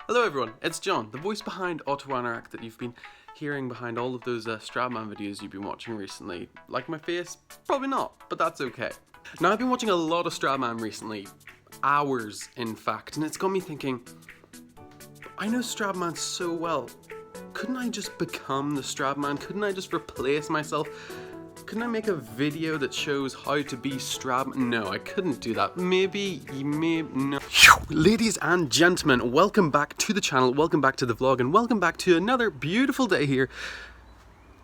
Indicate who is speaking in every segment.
Speaker 1: Hello everyone, it's John, the voice behind Automotive that you've been hearing behind all of those Stradman videos you've been watching recently. Like my face? Probably not, but that's okay. Now I've been watching a lot of Stradman recently, hours in fact, and it's got me thinking, I know Stradman so well. Couldn't I just become the Stradman? Couldn't I just replace myself? Couldn't I make a video that shows how to be Stradman? No, I couldn't do that. Maybe, no. Ladies and gentlemen, welcome back to the channel, welcome back to the vlog, and welcome back to another beautiful day here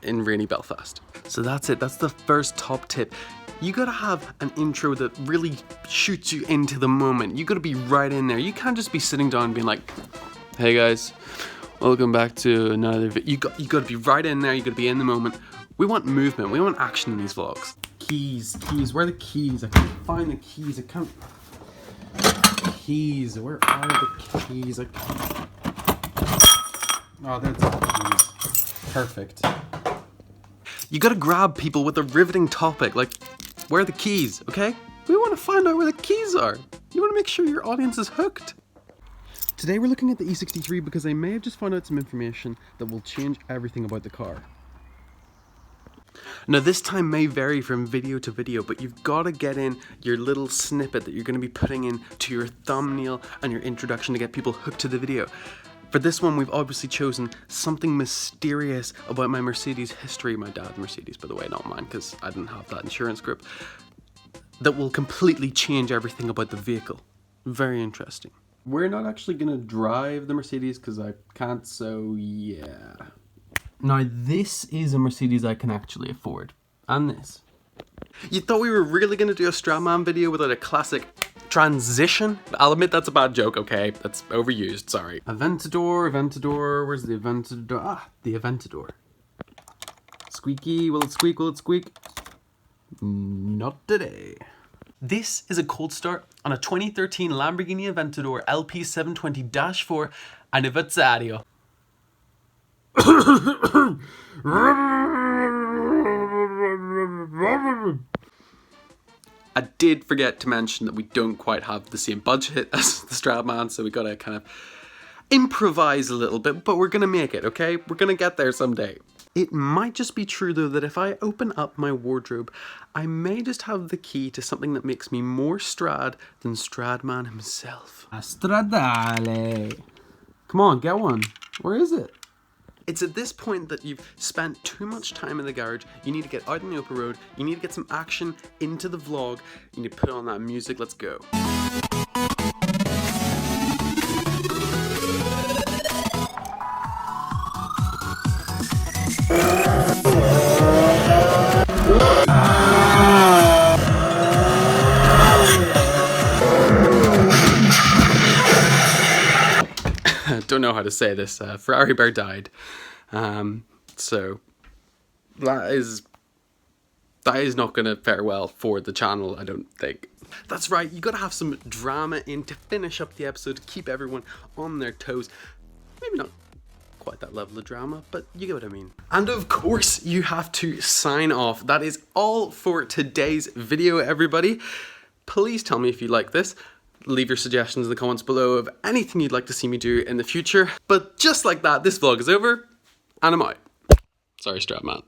Speaker 1: in rainy Belfast. So that's it, that's the first top tip. You gotta have an intro that really shoots you into the moment. You gotta be right in there. You can't just be sitting down and being like, hey guys, welcome back to another video. You gotta be right in there, you gotta be in the moment. We want movement, we want action in these vlogs. Keys, where are the keys? I can't find the keys, Keys, where are the keys? Oh, there's the keys. Perfect. You gotta grab people with a riveting topic, like, where are the keys, okay? We wanna find out where the keys are. You wanna make sure your audience is hooked. Today we're looking at the E63 because I may have just found out some information that will change everything about the car. Now this time may vary from video to video, but you've got to get in your little snippet that you're going to be putting in to your thumbnail and your introduction to get people hooked to the video. For this one we've obviously chosen something mysterious about my Mercedes history, my dad's Mercedes by the way, not mine because I didn't have that insurance group, that will completely change everything about the vehicle. Very interesting. We're not actually going to drive the Mercedes because I can't, so yeah. Now this is a Mercedes I can actually afford, and this. You thought we were really going to do a Stradman video without a classic transition? I'll admit that's a bad joke, okay? That's overused, sorry. Aventador, where's the Aventador? Ah, the Aventador. Squeaky, will it squeak, Not today. This is a cold start on a 2013 Lamborghini Aventador LP720-4 Anniversario. I did forget to mention that we don't quite have the same budget as the Stradman, so we gotta kind of improvise a little bit, but we're gonna make it, okay? We're gonna get there someday. It might just be true though that if I open up my wardrobe, I may just have the key to something that makes me more Strad than Stradman himself. Stradale. Come on, get one. Where is it? It's at this point that you've spent too much time in the garage, you need to get out on the open road, you need to get some action into the vlog, you need to put on that music, let's go. Don't know how to say this. Ferrari bear died, so that is not going to fare well for the channel, I don't think. That's right, you got to have some drama in to finish up the episode, to keep everyone on their toes. Maybe not quite that level of drama, but you get what I mean. And of course, you have to sign off. That is all for today's video, everybody. Please tell me if you like this. Leave your suggestions in the comments below of anything you'd like to see me do in the future. But just like that, this vlog is over, and I'm out. Sorry, Stradman.